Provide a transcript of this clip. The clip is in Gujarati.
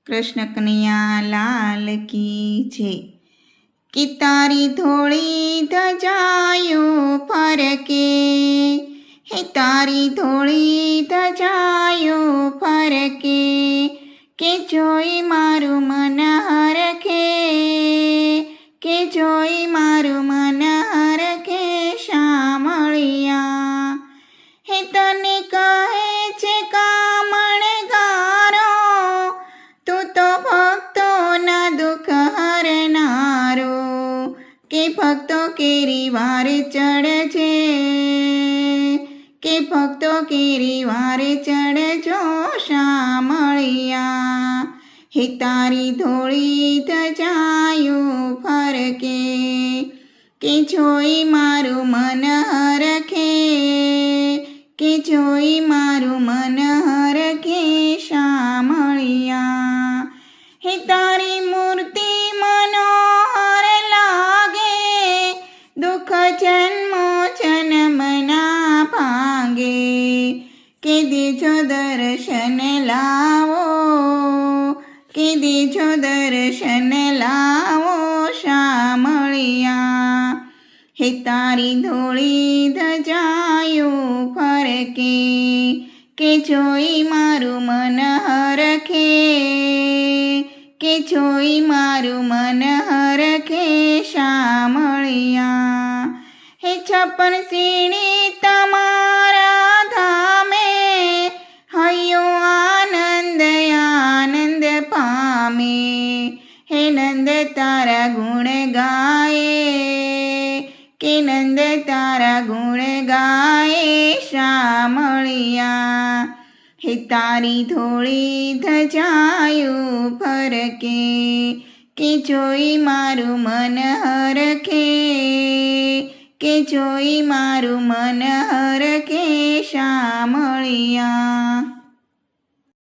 કૃષ્ણ કનૈયા લાલ કી જય। કે તારી ધોળી ધજાયો ફરકે, હે તારી ધોળી ધજાયો ફરકે, કે જોઈ મારું મન હરખે, કે જોઈ મારું મન હરખે શામળિયા। હે તને કહે છે કામણગારો, તું તો ભક્તોના દુઃખ હરનારો, કે ભક્તો કેરી વાર ચડજે, કે ભક્તો કેરી વાર ચડજો શામળિયા। હે તારી ધોળી ધજાયો ફરકે, કે જોઈ મારું મન હરખે, કે જોઈ મારું મન હરખે શામળિયા। હે તારી મૂર્તિ મનોહર લાગે, દુઃખ જન્મો જન્મના ભાંગે, કે દેજો દર્શન લાવો, કે દેજો દર્શન લાવો શામળિયા। હે તારી ધોળી ધજાયો ફરકે, કે જોઈ મારું મન હરખે, કે જોઈ મારું મન હરખે શામળિયા। હે છપ્પન સીણી તમારા ધામે, હૈયો આનંદ આનંદ પામે, હે નંદ તારા ગુણ ગાયે, કે નંદ તારા ગુણ ગાયે શામળિયા। હે તારી ધોળી ધજાયો ફરકે, કે જોઈ મારું મન હરખે, કે જોઈ મારું મન હરખે શામળિયા।